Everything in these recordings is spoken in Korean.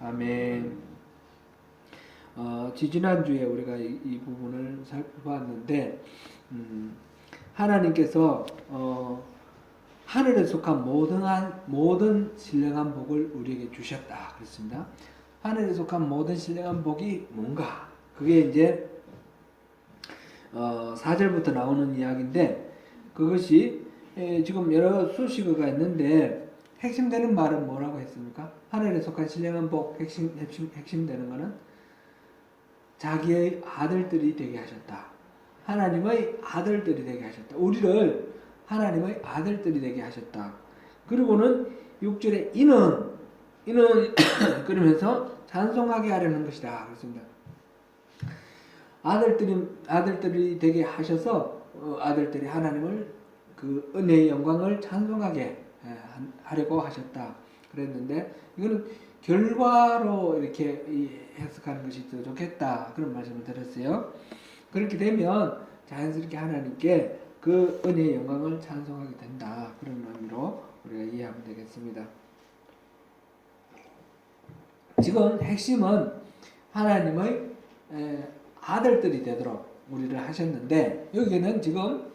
아멘. 지지난주에 우리가 이 부분을 살펴봤는데, 하나님께서 하늘에 속한 모든 신령한 복을 우리에게 주셨다 그랬습니다. 하늘에 속한 모든 신령한 복이 뭔가? 그게 이제 4절부터 나오는 이야기인데, 그것이 지금 여러 수식어가 있는데 핵심되는 말은 뭐라고 했습니까? 하늘에 속한 신령한 복 핵심되는 거는 자기의 아들들이 되게 하셨다. 하나님의 아들들이 되게 하셨다. 우리를 하나님의 아들들이 되게 하셨다. 그리고는 6절에 이는 그러면서 찬송하게 하려는 것이다. 그렇습니다. 아들들이 되게 하셔서 아들들이 하나님을 그 은혜의 영광을 찬송하게 하려고 하셨다. 그랬는데 이거는 결과로 이렇게 해석하는 것이 더 좋겠다. 그런 말씀을 드렸어요. 그렇게 되면 자연스럽게 하나님께 그 은혜의 영광을 찬송하게 된다. 그런 의미로 우리가 이해하면 되겠습니다. 지금 핵심은 하나님의 아들들이 되도록 우리를 하셨는데, 여기는 지금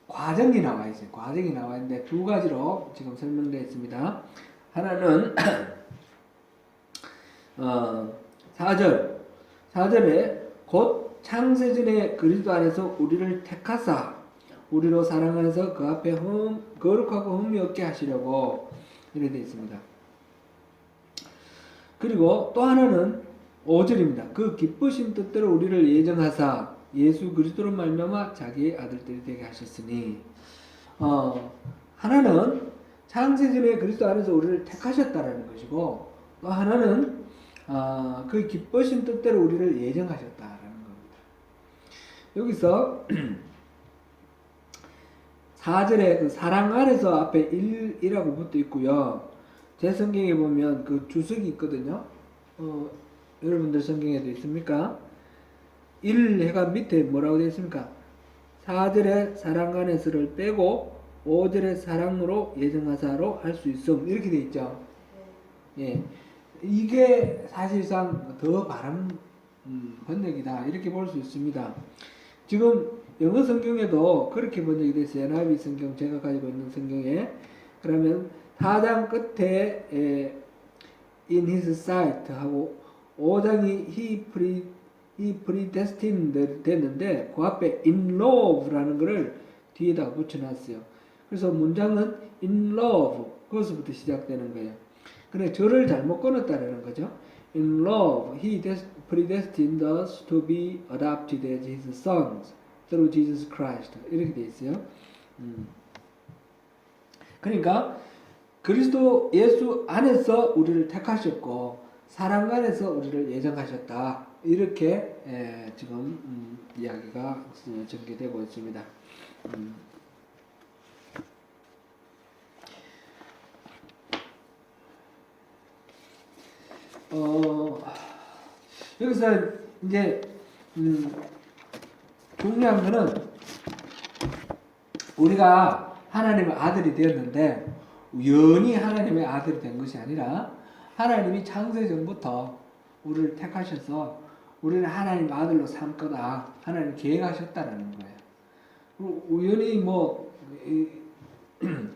과정이 나와 있어요. 과정이 나와 있는데 두 가지로 지금 설명되어 있습니다. 하나는 4절에 곧 창세전에 그리스도 안에서 우리를 택하사 우리로 사랑 안에서 그 앞에 거룩하고 흠이 없게 하시려고 이렇게 되어 있습니다. 그리고 또 하나는 5절입니다. 그 기쁘신 뜻대로 우리를 예정하사 예수 그리스도로 말미암아 자기의 아들들이 되게 하셨으니, 하나는 창세전에 그리스도 안에서 우리를 택하셨다라는 것이고, 또 하나는 그 기쁘신 뜻대로 우리를 예정하셨다라는 겁니다. 여기서 4절에 그 사랑 안에서 앞에 1이라고 붙어 있고요. 제 성경에 보면 그 주석이 있거든요. 여러분들 성경에도 있습니까? 1해가 밑에 뭐라고 되어 있습니까? 4절에 사랑 안에서를 빼고 5절에 사랑으로 예정하사로 할 수 있음, 이렇게 되어 있죠. 예, 이게 사실상 더 바른 번역이다, 이렇게 볼 수 있습니다. 지금 영어 성경에도 그렇게 번역이 됐어요. NIV 성경, 제가 가지고 있는 성경에. 그러면 4장 끝에 in his sight 하고 5장이 he predestined 됐는데 그 앞에 in love라는 것을 뒤에다가 붙여놨어요. 그래서 문장은 in love, 그것부터 시작되는 거예요. 근데 저를 잘못 끊었다는 거죠. In love, he predestined us to be adopted as his sons through Jesus Christ. 이렇게 돼 있어요. 그러니까 그리스도 예수 안에서 우리를 택하셨고 사랑 안에서 우리를 예정하셨다. 이렇게 지금 이야기가 전개되고 있습니다. 여기서 이제 중요한 거는 우리가 하나님의 아들이 되었는데 우연히 하나님의 아들이 된 것이 아니라 하나님이 창세 전부터 우리를 택하셔서 우리를 하나님 아들로 삼거다 하나님 계획하셨다라는 거예요. 우연히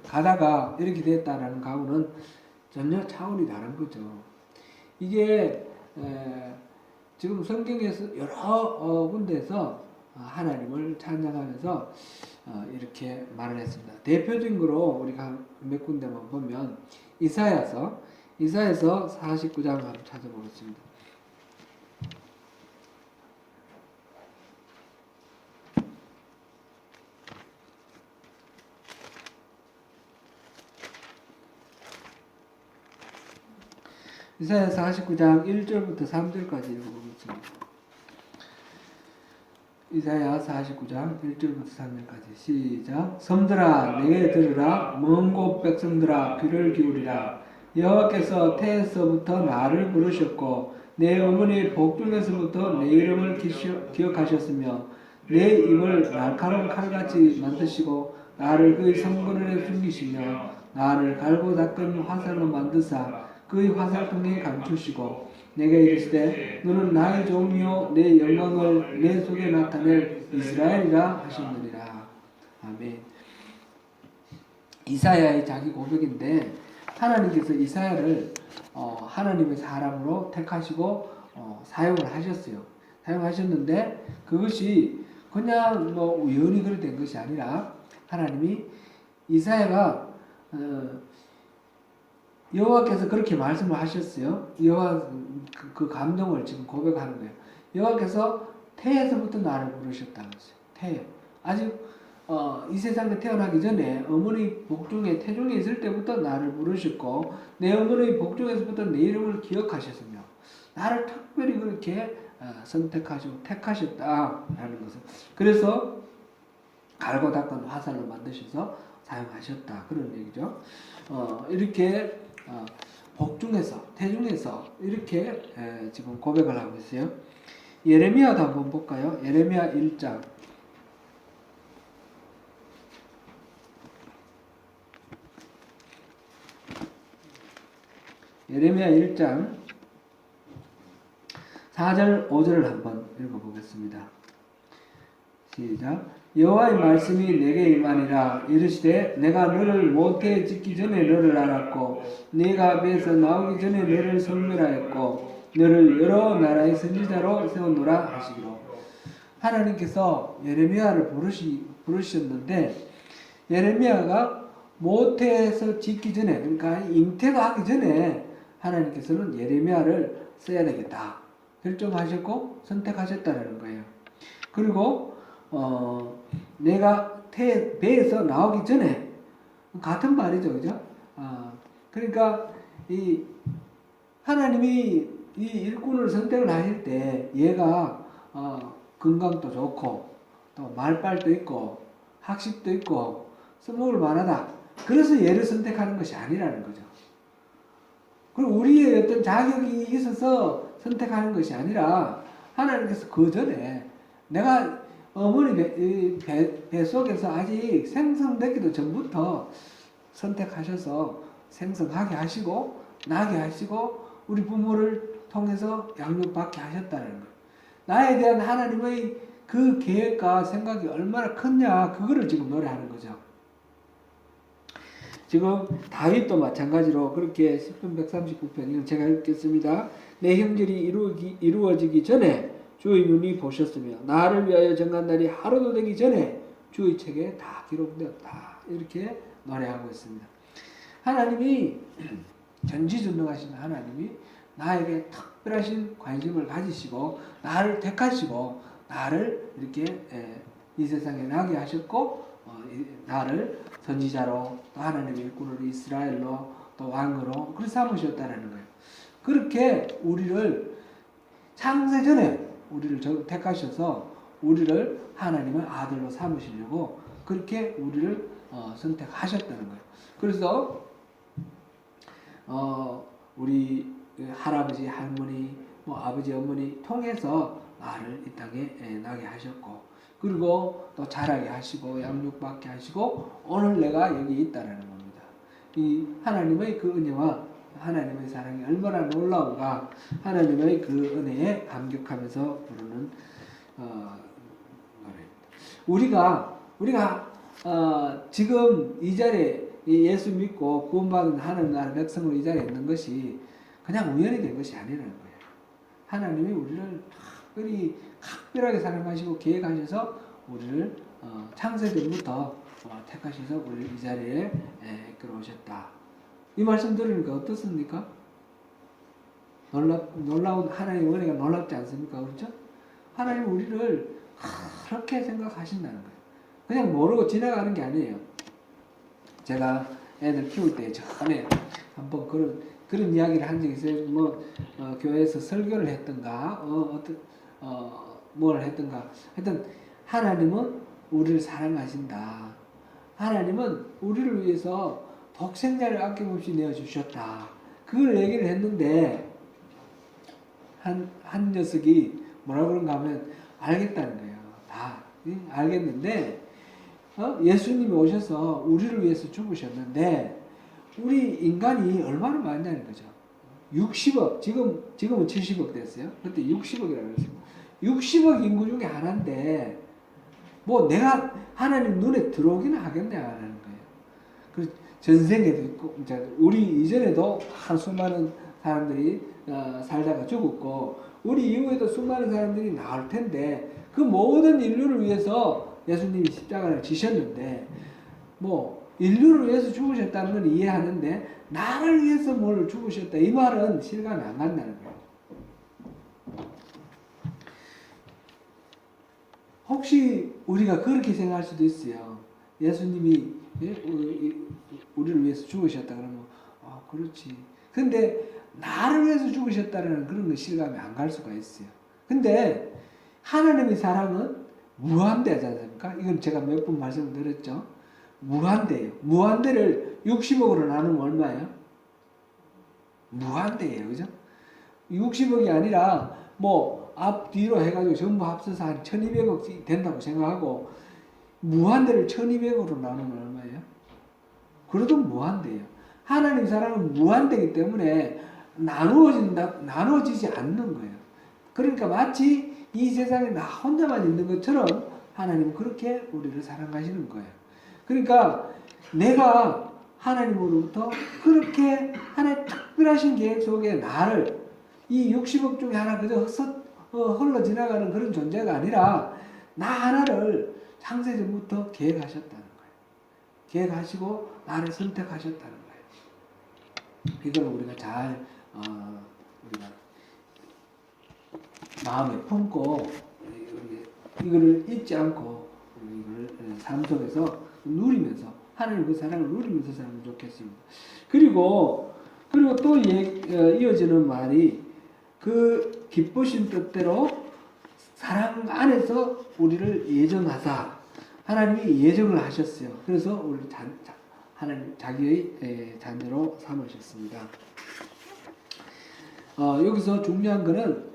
가다가 이렇게 됐다라는 거하고는 전혀 차원이 다른 거죠. 이게 지금 성경에서 여러 군데에서 하나님을 찬양하면서 이렇게 말을 했습니다. 대표적으로 우리가 몇 군데만 보면 이사야서 49장 한번 찾아보겠습니다. 이사야 49장 1절부터 3절까지 읽어보겠습니다. 이사야 49장 1절부터 3절까지 시작. 섬들아 내게 들으라. 먼 곳 백성들아 귀를 기울이라. 여호와께서 태에서부터 나를 부르셨고 내 어머니의 복중에서부터 내 이름을 기억하셨으며 내 입을 날카로운 칼같이 만드시고 나를 그의 성근원에 숨기시며 나를 갈고 닦은 화살로 만드사 그의 화살 통해 감추시고 내게 이르시되 너는 나의 종이요 내 영광을 내 속에 나타낼 이스라엘이라 하셨느니라. 아멘. 이사야의 자기 고백인데 하나님께서 이사야를 하나님의 사람으로 택하시고 사용을 하셨어요. 사용하셨는데 그것이 그냥 뭐 우연히 그렇게 된 것이 아니라 하나님이 이사야가 여호와께서 그렇게 말씀을 하셨어요. 여호와 그 감동을 지금 고백하는 거예요. 여호와께서 태에서부터 나를 부르셨다는 거죠. 태. 아직 이 세상에 태어나기 전에 어머니 복중에 태중에 있을 때부터 나를 부르셨고 내 어머니 복중에서부터 내 이름을 기억하셨으며 나를 특별히 그렇게 선택하시고 택하셨다라는 것을 그래서 갈고 닦은 화살로 만드셔서 사용하셨다 그런 얘기죠. 이렇게 복중에서 태중에서 이렇게 지금 고백을 하고 있어요. 예레미야도 한번 볼까요? 예레미야 1장 예레미야 1장 4절 5절을 한번 읽어보겠습니다. 시작. 여호와의 말씀이 내게 임하니라. 이르시되 내가 너를 모태에 짓기 전에 너를 알았고 네가 배에서 나오기 전에 너를 선별하였고 너를 여러 나라의 선지자로 세웠노라 하시기로. 하나님께서 예레미야를 부르셨는데 예레미야가 모태에서 짓기 전에 그러니까 잉태가 하기 전에 하나님께서는 예레미야를 써야 되겠다 결정하셨고 선택하셨다는 거예요. 그리고 내가 배에서 나오기 전에 같은 말이죠, 그죠? 그러니까 이 하나님이 이 일꾼을 선택을 하실 때 얘가 건강도 좋고 또 말빨도 있고 학식도 있고 써먹을 만하다. 그래서 얘를 선택하는 것이 아니라는 거죠. 그리고 우리의 어떤 자격이 있어서 선택하는 것이 아니라 하나님께서 그 전에 내가 어머니 배 속에서 아직 생성되기도 전부터 선택하셔서 생성하게 하시고 나게 하시고 우리 부모를 통해서 양육받게 하셨다는 거예요. 나에 대한 하나님의 그 계획과 생각이 얼마나 컸냐 그거를 지금 노래하는 거죠. 지금 다윗도 마찬가지로 그렇게 10편 139편 이건 제가 읽겠습니다. 내 형절이 이루어지기 전에 주의 눈이 보셨으며 나를 위하여 정한 날이 하루도 되기 전에 주의 책에 다 기록되었다. 이렇게 노래하고 있습니다. 하나님이 전지전능하신 하나님이 나에게 특별하신 관심을 가지시고 나를 택하시고 나를 이렇게 이 세상에 나게 하셨고 나를 선지자로 또 하나님의 일꾼으로 이스라엘로 또 왕으로 그렇게 삼으셨다는 거예요. 그렇게 우리를 창세 전에 우리를 택하셔서 우리를 하나님의 아들로 삼으시려고 그렇게 우리를 선택하셨다는 거예요. 그래서 우리 할아버지, 할머니, 뭐 아버지, 어머니 통해서 나를 이 땅에 나게 하셨고 그리고 또 자라게 하시고 양육받게 하시고 오늘 내가 여기 있다라는 겁니다. 이 하나님의 그 은혜와 하나님의 사랑이 얼마나 놀라운가 하나님의 그 은혜에 감격하면서 부르는 노래입니다. 우리가 지금 이 자리에 예수 믿고 구원받은 하나님 나라 백성으로 이 자리에 있는 것이 그냥 우연히 된 것이 아니라는 거예요. 하나님이 우리를 특별하게 사랑하시고 계획하셔서 우리를 창세전부터 택하셔서 우리를 이 자리에 이끌어오셨다. 이 말씀 들으니까 어떻습니까? 놀라운 하나님의 은혜가 놀랍지 않습니까? 그렇죠? 하나님 우리를 그렇게 생각하신다는 거예요. 그냥 모르고 지나가는 게 아니에요. 제가 애들 키울 때 전에 한번 그런 이야기를 한 적이 있어요. 교회에서 설교를 했던가, 뭘 했던가. 하여튼, 하나님은 우리를 사랑하신다. 하나님은 우리를 위해서 독생자를 아낌없이 내어주셨다. 그걸 얘기를 했는데, 한 녀석이 뭐라 그런가 하면 알겠다는 거예요. 다 알겠는데, 예수님이 오셔서 우리를 위해서 죽으셨는데, 우리 인간이 얼마나 많냐는 거죠. 60억, 지금은 70억 됐어요. 그때 60억이라고 했습니다. 60억 인구 중에 하나인데, 뭐 내가 하나님 눈에 들어오기는 하겠네, 안 하는 거예요. 그 전생에도 있고, 이제 우리 이전에도 한 수많은 사람들이 살다가 죽었고, 우리 이후에도 수많은 사람들이 나올 텐데, 그 모든 인류를 위해서 예수님이 십자가를 지셨는데, 뭐, 인류를 위해서 죽으셨다는 건 이해하는데, 나를 위해서 뭘 죽으셨다. 이 말은 실감이 안 간다는 거예요. 혹시 우리가 그렇게 생각할 수도 있어요. 예수님이 우리를 위해서 죽으셨다 그러면 그렇지. 근데 나를 위해서 죽으셨다는 그런 거 실감이 안 갈 수가 있어요. 근데 하나님의 사랑은 무한대지 않습니까? 이건 제가 몇 번 말씀드렸죠. 무한대예요. 무한대를 60억으로 나누면 얼마예요? 무한대예요. 그죠? 60억이 아니라 뭐 앞뒤로 해가지고 전부 합쳐서 한 1200억 된다고 생각하고 무한대를 1200으로 나누면 얼마예요? 그래도 무한대예요. 하나님 사랑은 무한대이기 때문에 나누어지지 않는 거예요. 그러니까 마치 이 세상에 나 혼자만 있는 것처럼 하나님은 그렇게 우리를 사랑하시는 거예요. 그러니까 내가 하나님으로부터 그렇게 하나의 특별하신 계획 속에 나를 이 60억 중에 하나 그저 흘러 지나가는 그런 존재가 아니라 나 하나를 창세전부터 계획하셨다는 거예요. 계획하시고 나를 선택하셨다는 거예요. 이걸 우리가 잘 우리가 마음에 품고 이거를 잊지 않고 이걸 삶 속에서 누리면서 하나님 그 사랑을 누리면서 살면 좋겠습니다. 그리고 또 이어지는 말이 그 기쁘신 뜻대로 사랑 안에서 우리를 예정하사 하나님이 예정을 하셨어요. 그래서 우리 하나님 자기의 자녀로 삼으셨습니다. 여기서 중요한 것은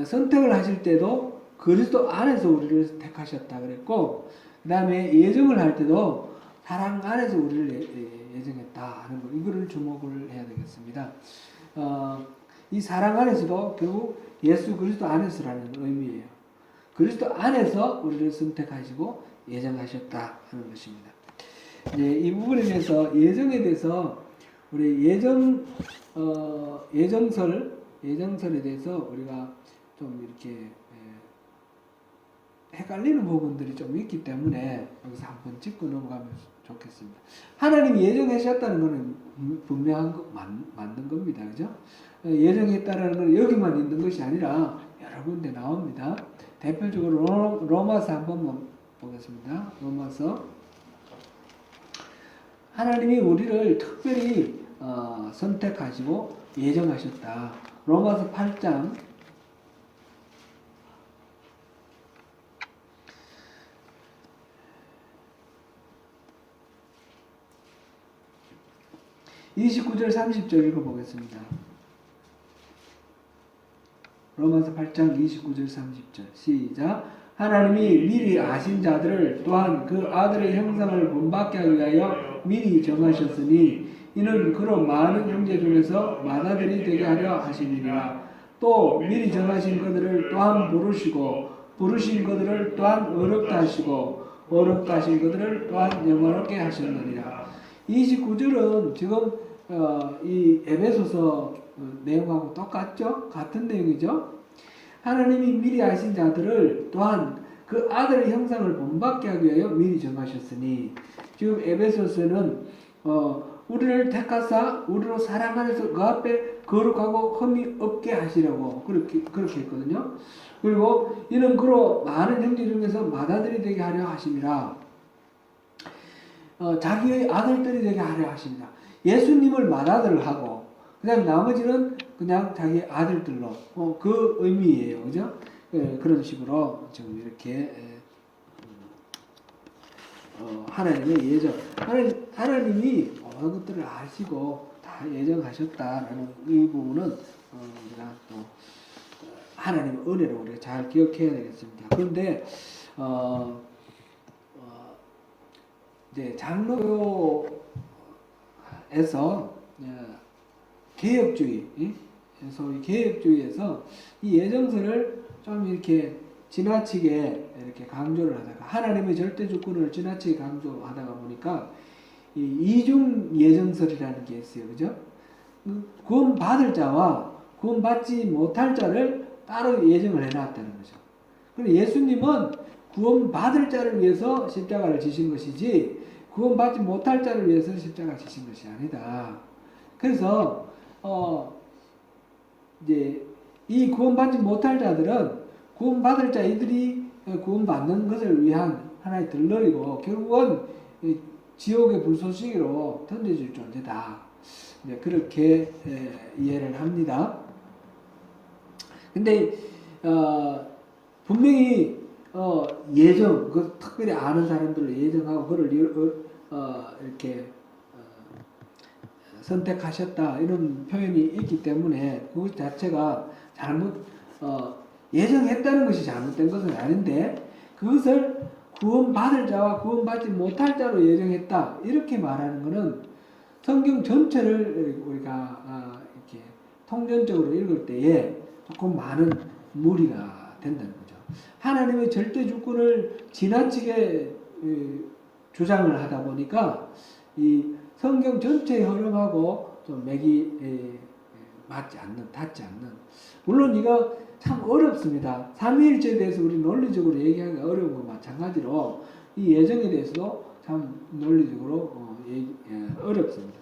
선택을 하실 때도 그리스도 안에서 우리를 택하셨다 그랬고, 그 다음에 예정을 할 때도 사랑 안에서 우리를 예정했다 하는 거, 이거를 주목을 해야 되겠습니다. 이 사랑 안에서도 결국 예수 그리스도 안에서라는 의미예요. 그리스도 안에서 우리를 선택하시고 예정하셨다 하는 것입니다. 이 부분에 대해서 예정에 대해서 우리 예정설에 대해서 우리가 좀 이렇게 헷갈리는 부분들이 좀 있기 때문에 여기서 한번 짚고 넘어가면 좋겠습니다. 하나님이 예정하셨다는 것은 분명한 거 맞는 겁니다. 그죠? 예정했다라는 건 여기만 있는 것이 아니라 여러 군데 나옵니다. 대표적으로 로마서 한번 보겠습니다. 로마서 하나님이 우리를 특별히 선택하시고 예정하셨다. 로마서 8장 29절 30절 읽어보겠습니다. 로마서 8장 29절 30절 시작. 하나님이 미리 아신 자들을 또한 그 아들의 형상을 본받게 하기 위하여 미리 정하셨으니 이는 그로 많은 형제 중에서 맏아들이 되게 하려 하심이니라. 또 미리 정하신 그들을 또한 부르시고 부르신 그들을 또한 어렵다 하시고 어렵다 하신 그들을 또한 영원하게 하셨느니라. 29절은 지금 이 에베소서 내용하고 똑같죠? 같은 내용이죠? 하나님이 미리 아신 자들을 또한 그 아들의 형상을 본받게 하기 위하여 미리 정하셨으니, 지금 에베소서는 우리를 택하사 우리로 사랑 안에서 그 앞에 거룩하고 흠이 없게 하시려고 그렇게 했거든요. 그리고 이는 그로 많은 형제 중에서 맏아들이 되게 하려 하심이라. 자기의 아들들이 되게 하려 하십니다. 예수님을 맏아들을 하고 그다음 나머지는 그냥 자기 아들들로 그 의미예요, 그죠? 그런 식으로 지금 이렇게 하나님의 예정, 하나님이 모든 것들을 아시고 다 예정하셨다라는 이 부분은 우리가 또 하나님의 은혜를 우리가 잘 기억해야 되겠습니다. 그런데 이제 장로교에서 개혁주의, 소위 개혁주의에서 이 예정설을 좀 이렇게 지나치게 이렇게 강조를 하다가 하나님의 절대 주권을 지나치게 강조하다가 보니까 이 이중 예정설이라는 게 있어요. 그죠? 구원 받을 자와 구원 받지 못할 자를 따로 예정을 해놨다는 거죠. 그럼 예수님은 구원 받을 자를 위해서 십자가를 지신 것이지 구원 받지 못할 자를 위해서 십자가를 지신 것이 아니다. 그래서 이제 이 구원받지 못할 자들은 구원받을 자 이들이 구원받는 것을 위한 하나의 들러리고 결국은 지옥의 불쏘시개로 던져질 존재다. 네, 그렇게 이해를 합니다. 근데 분명히 예정, 그 특별히 아는 사람들을 예정하고 그를 이렇게 선택하셨다 이런 표현이 있기 때문에 그것 자체가 잘못 예정했다는 것이 잘못된 것은 아닌데 그것을 구원받을 자와 구원받지 못할 자로 예정했다 이렇게 말하는 것은 성경 전체를 우리가 이렇게 통전적으로 읽을 때에 조금 많은 무리가 된다는 거죠. 하나님의 절대 주권을 지나치게 주장을 하다 보니까 이 성경 전체의 흐름하고 좀 맥이 맞지 않는, 닿지 않는. 물론 이거 참 어렵습니다. 삼위일체에 대해서 우리 논리적으로 얘기하기가 어려운 것 마찬가지로 이 예정에 대해서도 참 논리적으로 어렵습니다.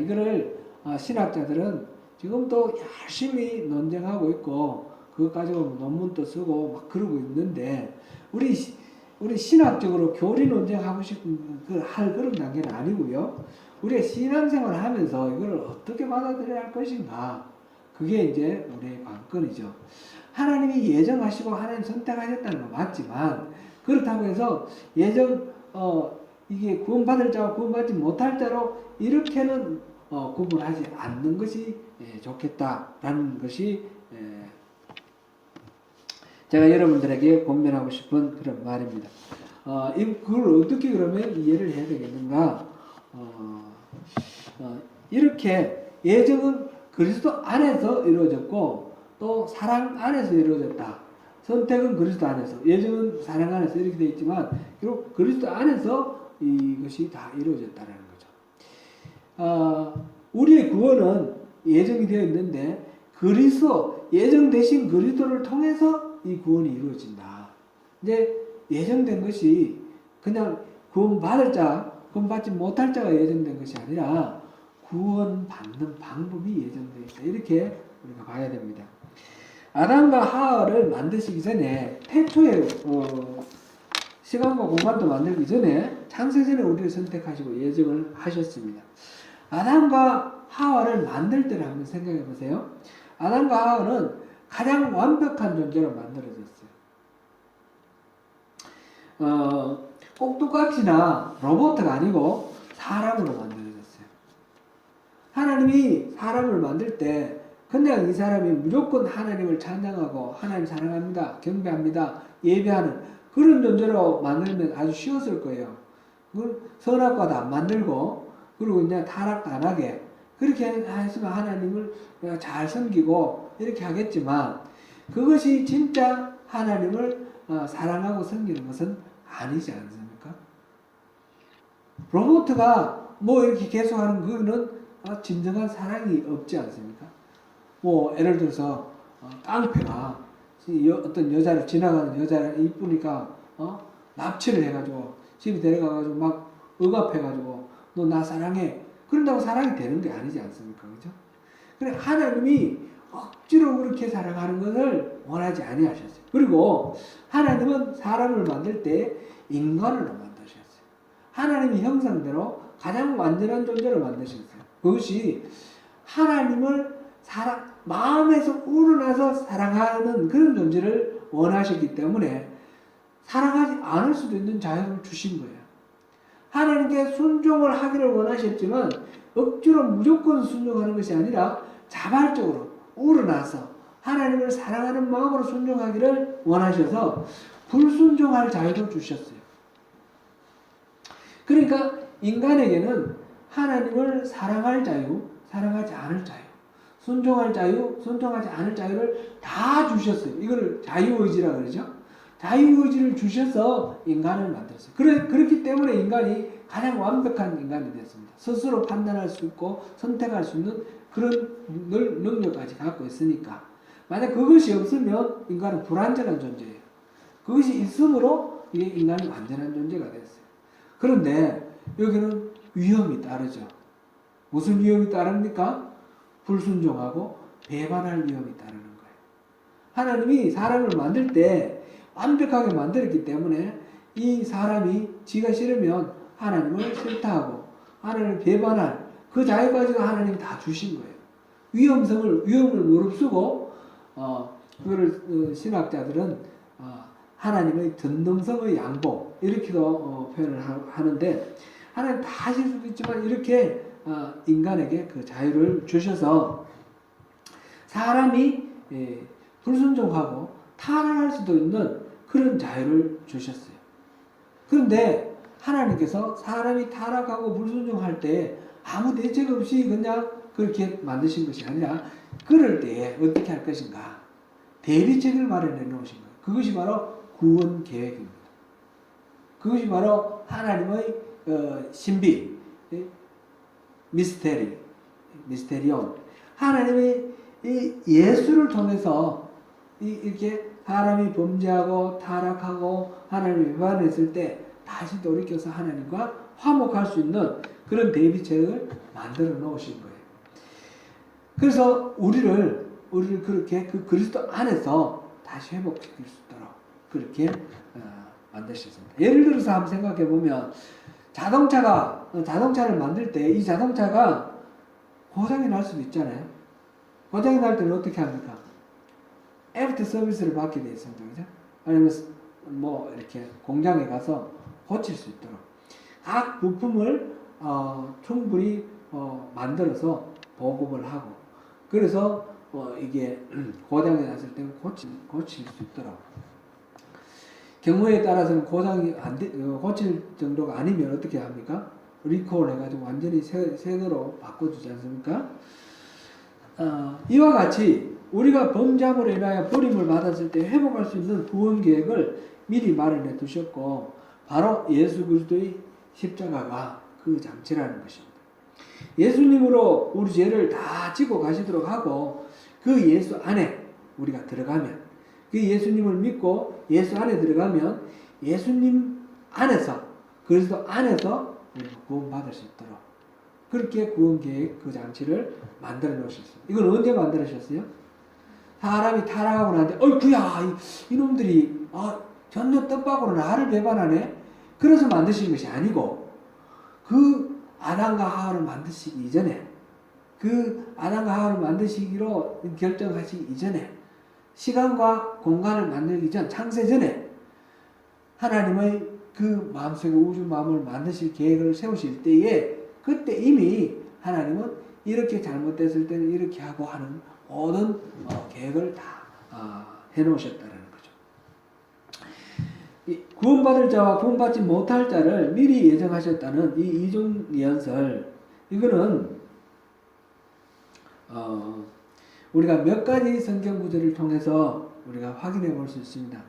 이거를 신학자들은 지금도 열심히 논쟁하고 있고 그것 가지고 논문도 쓰고 막 그러고 있는데 우리 신학적으로 교리 논쟁하고 싶은 할 그런 단계는 아니고요. 우리가 신앙생활을 하면서 이걸 어떻게 받아들여야 할 것인가. 그게 이제 우리의 관건이죠. 하나님이 예정하시고 하나님 선택하셨다는 건 맞지만 그렇다고 해서 이게 구원받을 자와 구원받지 못할 자로 이렇게는 구분하지 않는 것이 좋겠다라는 것이 제가 여러분들에게 권면하고 싶은 그런 말입니다. 그걸 어떻게 그러면 이해를 해야 되겠는가? 이렇게 예정은 그리스도 안에서 이루어졌고 또 사랑 안에서 이루어졌다. 선택은 그리스도 안에서, 예정은 사랑 안에서 이렇게 되어 있지만 결국 그리스도 안에서 이것이 다 이루어졌다는 거죠. 우리의 구원은 예정이 되어 있는데 그리스도, 예정 대신 그리스도를 통해서 이 구원이 이루어진다. 이제 예정된 것이 그냥 구원받을 자, 구원받지 못할 자가 예정된 것이 아니라 구원받는 방법이 예정되어 있다. 이렇게 우리가 봐야 됩니다. 아담과 하와를 만드시기 전에 태초에 시간과 공간도 만들기 전에 창세전에 우리를 선택하시고 예정을 하셨습니다. 아담과 하와를 만들 때를 한번 생각해 보세요. 아담과 하와는 가장 완벽한 존재로 만들어졌어요. 꼭두각시나 로봇가 아니고 사람으로 만들어졌어요. 하나님이 사람을 만들 때 그냥 이 사람이 무조건 하나님을 찬양하고 하나님 사랑합니다, 경배합니다, 예배하는 그런 존재로 만들면 아주 쉬웠을 거예요. 선악과도 안 만들고 그리고 이제 타락도 안 하게 그렇게 했으면 하나님을 잘 섬기고 이렇게 하겠지만 그것이 진짜 하나님을 사랑하고 섬기는 것은 아니지 않습니까? 로봇가 뭐 이렇게 계속하는 그거는 진정한 사랑이 없지 않습니까? 뭐 예를 들어서 깡패가 어떤 여자를 지나가는 여자를 이쁘니까 납치를 해가지고 집에 데려가가지고 막 억압해가지고 너 나 사랑해 그런다고 사랑이 되는 게 아니지 않습니까? 그죠? 그래 하나님이 억지로 그렇게 사랑하는 것을 원하지 아니하셨어요. 그리고 하나님은 사람을 만들 때 인간으로 만드셨어요. 하나님의 형상대로 가장 완전한 존재로 만드셨어요. 그것이 하나님을 마음에서 우러나서 사랑하는 그런 존재를 원하셨기 때문에 사랑하지 않을 수도 있는 자유를 주신 거예요. 하나님께 순종을 하기를 원하셨지만 억지로 무조건 순종하는 것이 아니라 자발적으로 우러나서 하나님을 사랑하는 마음으로 순종하기를 원하셔서 불순종할 자유도 주셨어요. 그러니까 인간에게는 하나님을 사랑할 자유, 사랑하지 않을 자유, 순종할 자유, 순종하지 않을 자유를 다 주셨어요. 이걸 자유의지라 그러죠. 자유의지를 주셔서 인간을 만들었어요. 그렇기 때문에 인간이 가장 완벽한 인간이 됐습니다. 스스로 판단할 수 있고 선택할 수 있는 그런 능력까지 갖고 있으니까. 만약 그것이 없으면 인간은 불완전한 존재예요. 그것이 있으므로 이게 인간이 완전한 존재가 됐어요. 그런데 여기는 위험이 따르죠. 무슨 위험이 따릅니까? 불순종하고 배반할 위험이 따르는 거예요. 하나님이 사람을 만들 때 완벽하게 만들었기 때문에 이 사람이 지가 싫으면 하나님을 싫다하고 하나님을 배반할 그 자유까지도 하나님이 다 주신 거예요. 위험을 무릅쓰고 그걸 신학자들은 하나님의 전능성의 양보 이렇게도 표현을 하는데 하나님 다 하실 수도 있지만 이렇게 인간에게 그 자유를 주셔서 사람이 불순종하고 타락할 수도 있는 그런 자유를 주셨어요. 그런데 하나님께서 사람이 타락하고 불순종할 때 아무 대책 없이 그냥 그렇게 만드신 것이 아니라 그럴 때에 어떻게 할 것인가 대비책을 마련해 놓으신 거예요. 그것이 바로 구원 계획입니다. 그것이 바로 하나님의 신비, 미스테리온. 하나님의 이 예수를 통해서 이렇게 사람이 범죄하고 타락하고 하나님을 위반했을 때 다시 돌이켜서 하나님과 화목할 수 있는 그런 대비책을 만들어 놓으신 거예요. 그래서 우리를 그렇게 그 그리스도 안에서 다시 회복시킬 수 있도록 그렇게 만드셨습니다. 예를 들어서 한번 생각해 보면 자동차를 만들 때 이 자동차가 고장이 날 수도 있잖아요. 고장이 날 때는 어떻게 합니까? 애프터 서비스를 받게 되어 있습니다. 그죠? 아니면 뭐 이렇게 공장에 가서 고칠 수 있도록 각 부품을 충분히 만들어서 보급을 하고 그래서 이게 고장이 났을 때 고칠 수 있도록 경우에 따라서는 고장이 고칠 정도가 아니면 어떻게 합니까? 리콜 해가지고 완전히 새 거로 바꿔주지 않습니까? 이와 같이 우리가 범죄함으로 인하여 버림을 받았을 때 회복할 수 있는 구원 계획을 미리 마련해 두셨고 바로 예수 그리스도의 십자가가 그 장치라는 것입니다. 예수님으로 우리 죄를 다 지고 가시도록 하고 그 예수 안에 우리가 들어가면 그 예수님을 믿고 예수 안에 들어가면 예수님 안에서 그리스도 안에서 우리가 구원받을 수 있도록 그렇게 구원계획 그 장치를 만들어 놓으셨어요. 이건 언제 만들으셨어요? 사람이 타락하고 나는데 어이구야 이놈들이 전혀 뜻밖으로 나를 배반하네. 그래서 만드신 것이 아니고 그 아담과 하와를 만드시기 이전에 그 아담과 하와를 만드시기로 결정하시기 이전에 시간과 공간을 만들기 전 창세 전에 하나님의 그 마음속에 우주 마음을 만드실 계획을 세우실 때에 그때 이미 하나님은 이렇게 잘못됐을 때는 이렇게 하고 하는 모든 계획을 다 해놓으셨다는 거죠. 구원받을 자와 구원받지 못할 자를 미리 예정하셨다는 이 이중예언설 이거는 우리가 몇 가지 성경 구절을 통해서 우리가 확인해 볼 수 있습니다.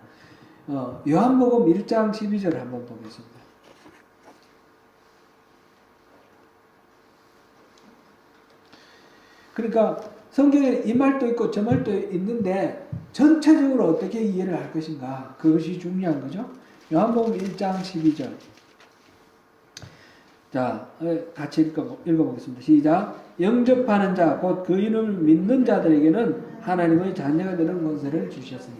요한복음 1장 12절 한번 보겠습니다. 그러니까 성경에 이 말도 있고 저 말도 있는데 전체적으로 어떻게 이해를 할 것인가 그것이 중요한 거죠. 요한복음 1장 12절 자 같이 읽어보겠습니다. 시작. 영접하는 자 곧 그 이름을 믿는 자들에게는 하나님의 자녀가 되는 권세를 주셨으니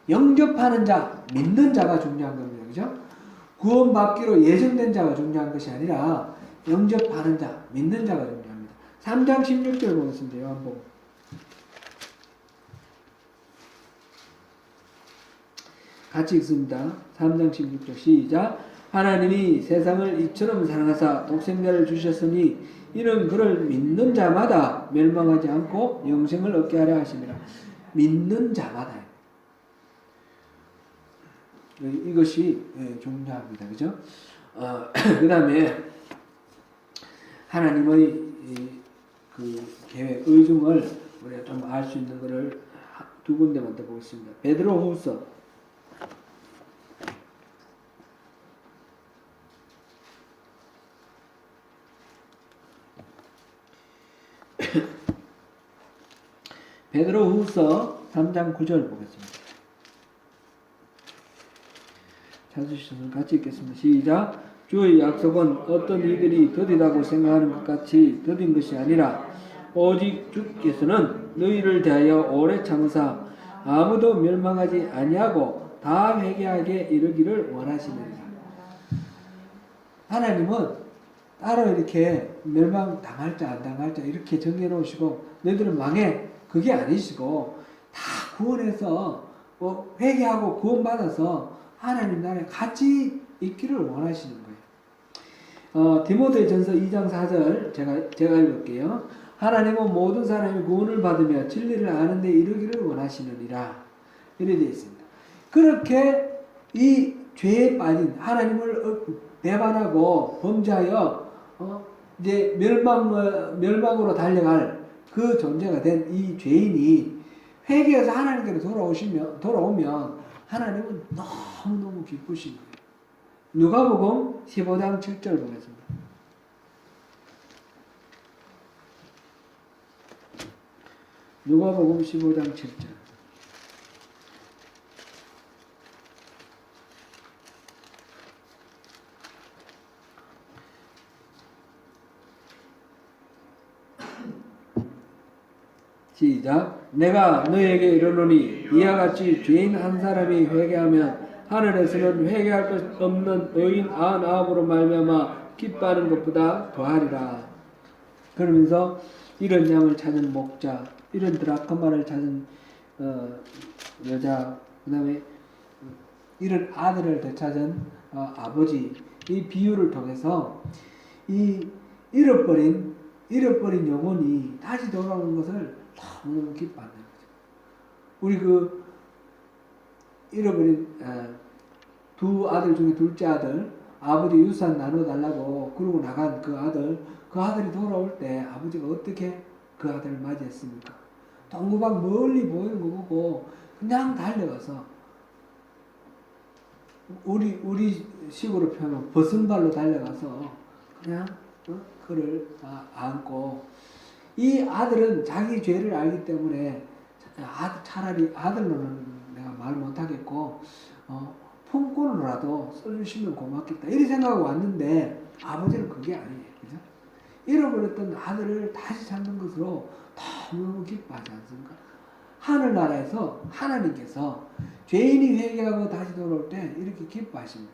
영접하는 자 믿는 자가 중요한 겁니다. 그죠? 구원받기로 예정된 자가 중요한 것이 아니라 영접하는 자 믿는 자가 중요합니다. 3장 16절 보겠습니다. 요한복음 같이 읽습니다. 3장 16절 시작. 하나님이 세상을 이처럼 사랑하사 독생자를 주셨으니 이는 그를 믿는 자마다 멸망하지 않고 영생을 얻게 하려 하심이라. 믿는 자마다 이것이 중요합니다. 그죠? 그 다음에 하나님의 그 계획, 의중을 우리가 좀 알 수 있는 것을 두 군데만 더 보겠습니다. 베드로후서 3장 9절 보겠습니다. 찾으시면 같이 읽겠습니다. 시작. 주의 약속은 어떤 이들이 더디다고 생각하는 것 같이 더딘 것이 아니라 오직 주께서는 너희를 대하여 오래 참으사 아무도 멸망하지 아니하고 다 회개하게 이르기를 원하시느니라. 하나님은 따로 이렇게 멸망 당할 자 안 당할 자 이렇게 정해 놓으시고 너희들은 망해 그게 아니시고 다 구원해서 회개하고 구원받아서 하나님 나라에 같이 있기를 원하시는 거예요. 디모데전서 2장 4절 제가 읽을게요. 하나님은 모든 사람이 구원을 받으며 진리를 아는 데 이르기를 원하시느니라. 이렇게 되어 있습니다. 그렇게 이 죄에 빠진 하나님을 배반하고 범죄하여 이제 멸망으로 달려갈 그 존재가 된 이 죄인이 회개해서 하나님께로 돌아오면 하나님은 너무너무 기쁘신 거예요. 누가복음 15장 7절 보겠습니다. 누가복음 15장 7절. 시작. 내가 너에게 이르노니 이와 같이 죄인 한 사람이 회개하면 하늘에서는 회개할 것 없는 의인 99으로 말미암아 기뻐하는 것보다 더하리라. 그러면서 이런 양을 찾은 목자, 이런 드라크마를 찾은 여자, 그 다음에 이런 아들을 되찾은 아버지, 이 비유를 통해서 이 잃어버린 영혼이 다시 돌아오는 것을 너무 기뻐한다는 거죠. 우리 그 잃어버린 두 아들 중에 둘째 아들, 아버지 유산 나눠달라고 그러고 나간 그 아들이 돌아올 때 아버지가 어떻게 그 아들을 맞이했습니까? 동구방 멀리 보이는 거 보고 그냥 달려가서 우리 식으로 표현하면 벗은발로 달려가서 그냥 그를 안고, 이 아들은 자기 죄를 알기 때문에 차라리 아들로는 내가 말 못하겠고 품꾼으로라도 써주시면 고맙겠다 이렇게 생각하고 왔는데 아버지는 그게 아니에요. 그죠? 잃어버렸던 아들을 다시 찾는 것으로 너무 기뻐하지 않습니까? 하늘나라에서 하나님께서 죄인이 회개하고 다시 돌아올 때 이렇게 기뻐하십니다.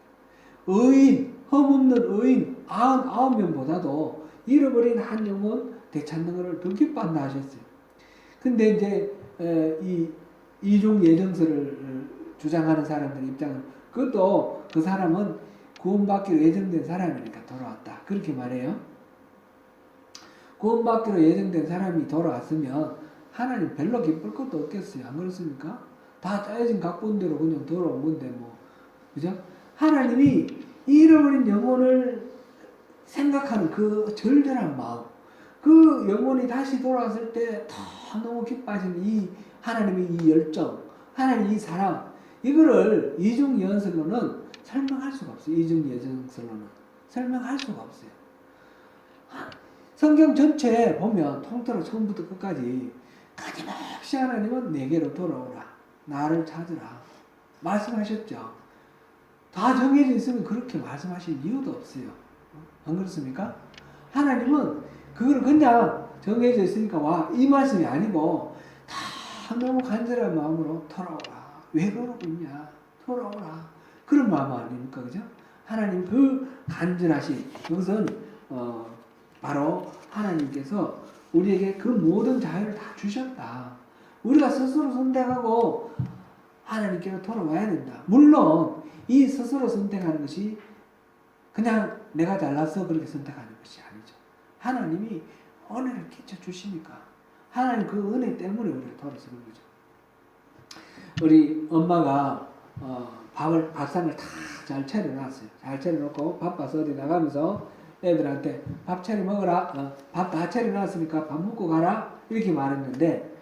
흠없는 의인 99명보다도 잃어버린 한 영혼 되찾는 것을 더 기뻐한다 하셨어요. 근데 이제 이 이중 예정설을 주장하는 사람들 입장은 그것도 그 사람은 구원받기로 예정된 사람이니까 돌아왔다 그렇게 말해요. 구원받기로 예정된 사람이 돌아왔으면 하나님 별로 기쁠 것도 없겠어요. 안 그렇습니까? 다 짜여진 각본대로 그냥 돌아온 건데 뭐, 그죠? 하나님이 잃어버린 영혼을 생각하는 그 절절한 마음, 그 영혼이 다시 돌아왔을 때 너무 기뻐하시는 이 하나님의 이 열정, 하나님의 이 사랑, 이거를 이중예언설로는 설명할 수가 없어요. 이중예언설로는 설명할 수가 없어요. 성경 전체에 보면 통틀어 처음부터 끝까지 끊임없이 하나님은 내게로 돌아오라, 나를 찾으라 말씀하셨죠. 다 정해져 있으면 그렇게 말씀하실 이유도 없어요. 안 그렇습니까? 하나님은 그걸 그냥 정해져 있으니까 와, 이 말씀이 아니고 다 너무 간절한 마음으로 돌아오라. 왜 그러고 있냐? 돌아오라. 그런 마음 아닙니까? 그죠? 하나님 그 간절하신 그것은 바로 하나님께서 우리에게 그 모든 자유를 다 주셨다. 우리가 스스로 선택하고 하나님께로 돌아와야 된다. 물론 이 스스로 선택하는 것이 그냥 내가 잘나서 그렇게 선택하는 것이 아니죠. 하나님이 은혜를 끼쳐 주시니까, 하나님 그 은혜 때문에 우리가 돌아서는 거죠. 우리 엄마가 밥상을 다 잘 차려놨어요. 잘 차려놓고 바빠서 어디 나가면서 애들한테 밥 차려 먹어라. 밥 다 차려놨으니까 밥 먹고 가라. 이렇게 말했는데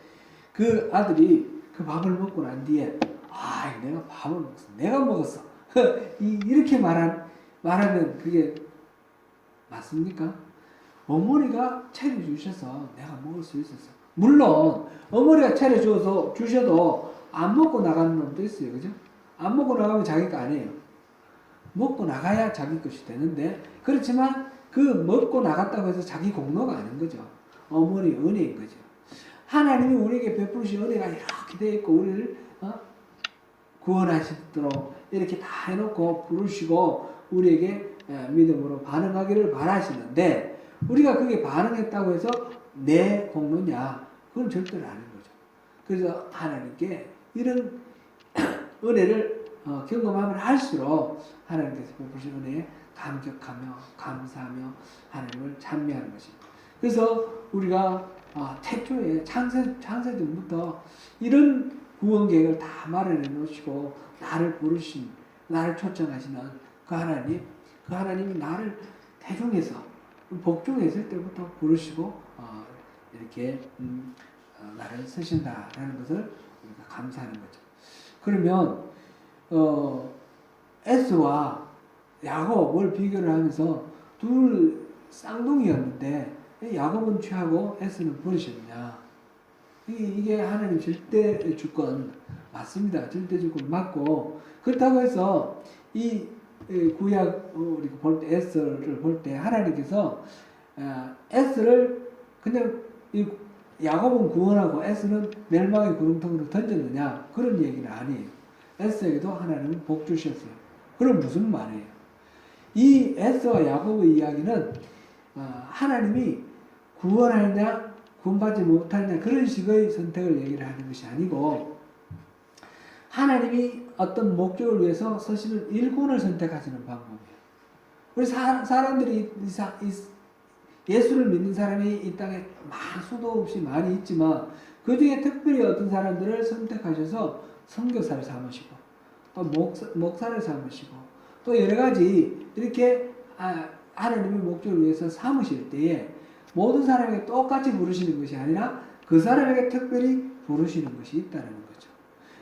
그 아들이 그 밥을 먹고 난 뒤에 내가 밥을 먹었어. 내가 먹었어. 이렇게 말하면 그게 맞습니까? 어머니가 차려주셔서 내가 먹을 수 있었어. 물론 어머니가 주셔도 안 먹고 나가는 놈도 있어요. 그죠? 안 먹고 나가면 자기 거 아니에요. 먹고 나가야 자기 것이 되는데, 그렇지만 그 먹고 나갔다고 해서 자기 공로가 아닌 거죠. 어머니 은혜인 거죠. 하나님이 우리에게 베푸신 은혜가 이렇게 되어 있고 우리를 구원하시도록 이렇게 다 해놓고 부르시고 우리에게 믿음으로 반응하기를 바라시는데, 우리가 그게 반응했다고 해서 내 공로냐? 그건 절대로 아닌 거죠. 그래서 하나님께 이런 은혜를 경험하면 할수록 하나님께서 베푸신 은혜에 감격하며 감사하며 하나님을 찬미하는 것입니다. 그래서 우리가 태초에 창세전부터 이런 구원 계획을 다 마련해 놓으시고 나를 부르신, 나를 초청하시는 그 하나님이 나를 태중에서 복중에 있을 때부터 부르시고 이렇게 나를 쓰신다라는 것을 우리가 감사하는 거죠. 그러면 에스와 야곱을 비교를 하면서 둘 쌍둥이였는데 야곱은 취하고 에스는 버리셨느냐? 이게 하나님 절대 주권 맞습니다. 절대 주권 맞고, 그렇다고 해서 이 구약 우리가 볼 때 에스를 볼 때 하나님께서 에스를 그냥 이 야곱은 구원하고 에스는 멸망의 구름통으로 던졌느냐? 그런 얘기는 아니에요. 에스에게도 하나님은 복 주셨어요. 그럼 무슨 말이에요? 이 에스와 야곱의 이야기는 하나님이 구원하느냐 구원받지 못하느냐 그런 식의 선택을 얘기를 하는 것이 아니고, 하나님이 어떤 목적을 위해서 서시는 일꾼을 선택하시는 방법이에요. 우리 사람들이 예수를 믿는 사람이 이 땅에 수도 없이 많이 있지만 그 중에 특별히 어떤 사람들을 선택하셔서 선교사를 삼으시고 또 목사를 삼으시고 또 여러 가지 이렇게 하나님의 목적을 위해서 삼으실 때에 모든 사람에게 똑같이 부르시는 것이 아니라 그 사람에게 특별히 부르시는 것이 있다는 거죠.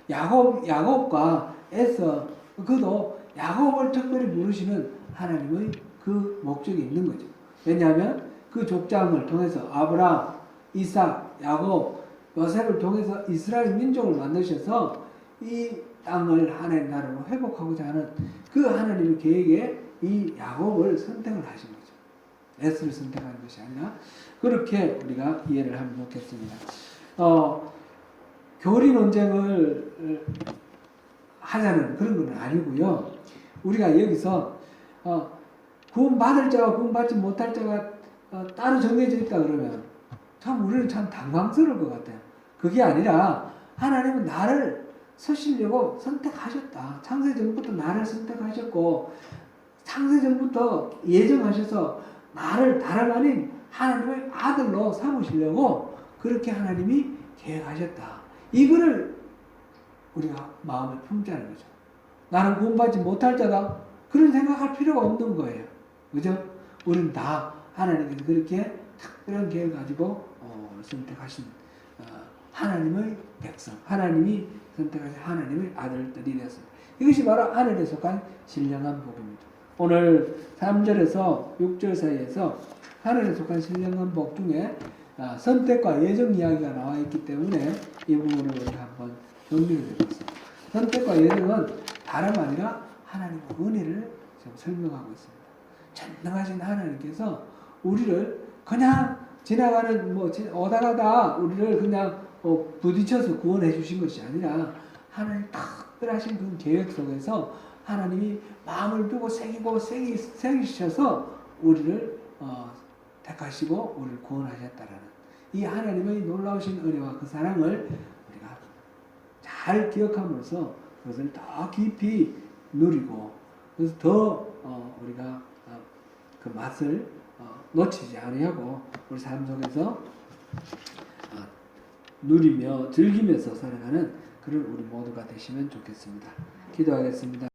야곱과 에서 그도 야곱을 특별히 부르시는 하나님의 그 목적이 있는 거죠. 왜냐하면 그 족장을 통해서 아브라함, 이삭, 야곱, 요셉을 통해서 이스라엘 민족을 만드셔서 이 땅을 하나님 나라로 회복하고자 하는 그 하나님의 계획에 이 야곱을 선택을 하신 거죠. 에스를 선택하는 것이 아니라 그렇게 우리가 이해를 하면 좋겠습니다. 교리 논쟁을 하자는 그런 건 아니고요. 우리가 여기서 구원받을 자와 구원받지 못할 자가 따로 정해져 있다 그러면 참 우리는 참 당황스러울 것 같아요. 그게 아니라 하나님은 나를 쓰시려고 선택하셨다. 창세전부터 나를 선택하셨고 창세전부터 예정하셔서 나를 다름 아닌 하나님의 아들로 삼으시려고 그렇게 하나님이 계획하셨다. 이거를 우리가 마음에 품자는 거죠. 나는 구원받지 못할 자다. 그런 생각할 필요가 없는 거예요. 그죠? 우리는 다 하나님께서 그렇게 특별한 계획을 가지고 선택하신 하나님의 백성, 하나님이 선택하신 하나님의 아들들이 되었습니다. 이것이 바로 하늘에 속한 신령한 복입니다. 오늘 3절에서 6절 사이에서 하늘에 속한 신령한 복 중에 선택과 예정 이야기가 나와 있기 때문에 이 부분을 우리가 한번 정리를 해봤습니다. 선택과 예정은 다름 아니라 하나님의 은혜를 지금 설명하고 있습니다. 전능하신 하나님께서 우리를 그냥 지나가는 오다 가다 우리를 그냥 부딪혀서 구원해 주신 것이 아니라 하나님 특별하신 그 계획 속에서 하나님이 마음을 두고 새기셔서 우리를 택하시고 우리를 구원하셨다라는 이 하나님의 놀라우신 은혜와 그 사랑을 우리가 잘 기억함으로써 그것을 더 깊이 누리고 그래서 더 우리가 그 맛을 놓치지 아니하고 우리 삶 속에서 누리며 즐기면서 살아가는 그런 우리 모두가 되시면 좋겠습니다. 기도하겠습니다.